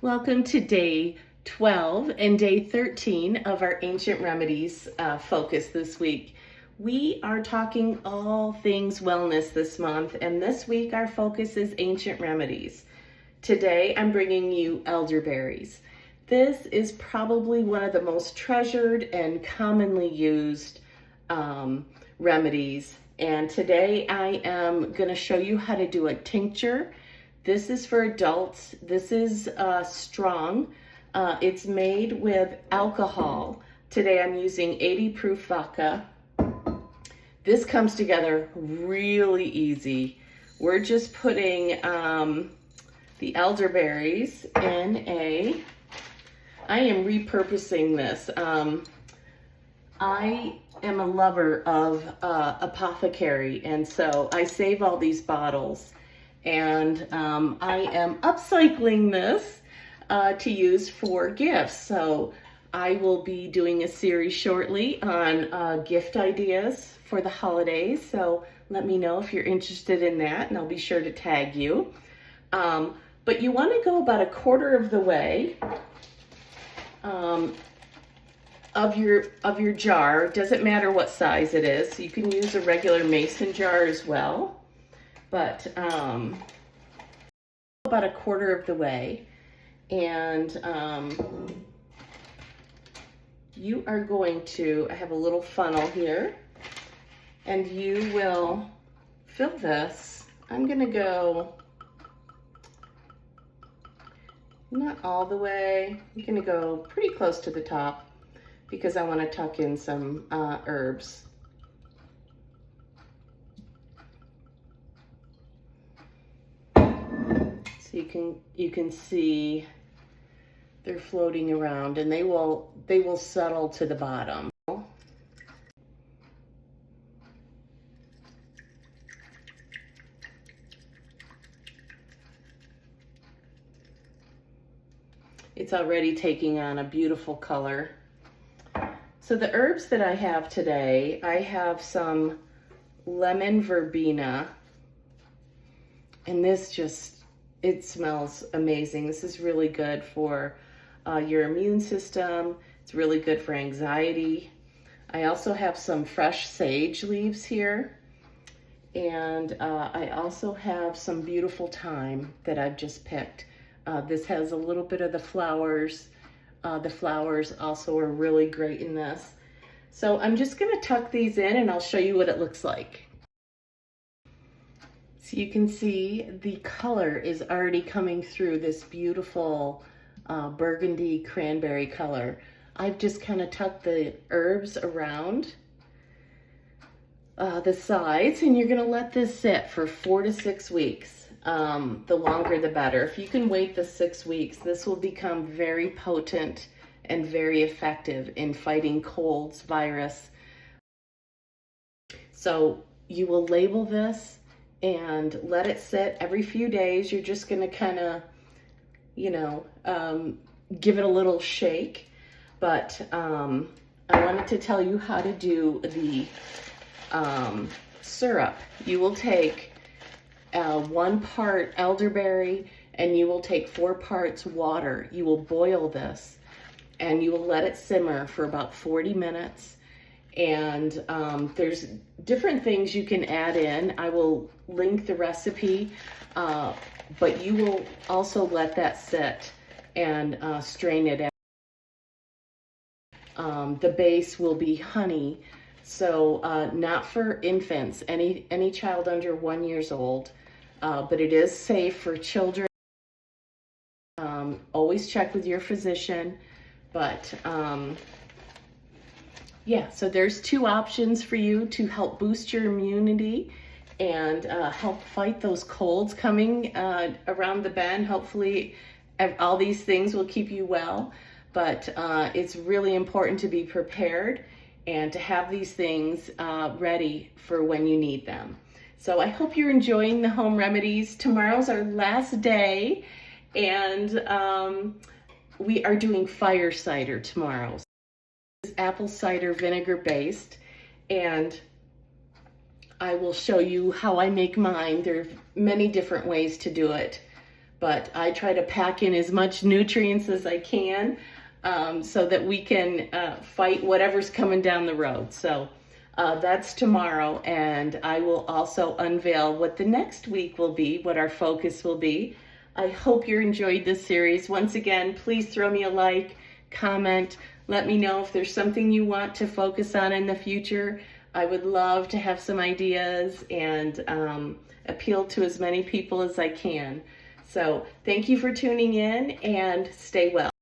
Welcome to day 12 and day 13 of our Ancient Remedies focus this week. We are talking all things wellness this month, and this week our focus is Ancient Remedies. Today I'm bringing you elderberries. This is probably one of the most treasured and commonly used remedies, and today I am going to show you how to do a tincture. This is for adults. This is strong. It's made with alcohol. Today I'm using 80 proof vodka. This comes together really easy. We're just putting the elderberries in I am repurposing this. I am a lover of apothecary, and so I save all these bottles. And I am upcycling this to use for gifts. So I will be doing a series shortly on gift ideas for the holidays. So let me know if you're interested in that, and I'll be sure to tag you. But you want to go about a quarter of the way of your jar. It doesn't matter what size it is. You can use a regular mason jar as well. But about a quarter of the way, and you are going to, I have a little funnel here, and you will fill this. I'm going to go not all the way. I'm going to go pretty close to the top because I want to tuck in some herbs. You can see they're floating around, and they will settle to the bottom. It's already taking on a beautiful color. So the herbs that I have today, I have some lemon verbena, and this just, it smells amazing. This is really good for your immune system. It's really good for anxiety. I also have some fresh sage leaves here. And I also have some beautiful thyme that I've just picked. This has a little bit of the flowers. The flowers also are really great in this. So I'm just gonna tuck these in, and I'll show you what it looks like. So you can see the color is already coming through, this beautiful burgundy cranberry color. I've just kind of tucked the herbs around the sides, and you're gonna let this sit for 4 to 6 weeks. The longer the better. If you can wait the 6 weeks, this will become very potent and very effective in fighting colds, virus. So you will label this and let it sit every few days. You're just gonna kind of, give it a little shake. But I wanted to tell you how to do the syrup. You will take 1 part elderberry, and you will take 4 parts water. You will boil this, and you will let it simmer for about 40 minutes. And there's different things you can add in. I will link the recipe, but you will also let that sit and strain it out. The base will be honey, so not for infants, any child under 1 year old, but it is safe for children. Always check with your physician, but yeah, so there's 2 options for you to help boost your immunity and help fight those colds coming around the bend. Hopefully all these things will keep you well, but it's really important to be prepared and to have these things ready for when you need them. So I hope you're enjoying the home remedies. Tomorrow's our last day, and we are doing fire cider tomorrow. It's apple cider vinegar based, and I will show you how I make mine. There are many different ways to do it, but I try to pack in as much nutrients as I can so that we can fight whatever's coming down the road. So that's tomorrow, and I will also unveil what the next week will be, what our focus will be. I hope you enjoyed this series. Once again, please throw me a like, comment, let me know if there's something you want to focus on in the future. I would love to have some ideas and appeal to as many people as I can. So thank you for tuning in, and stay well.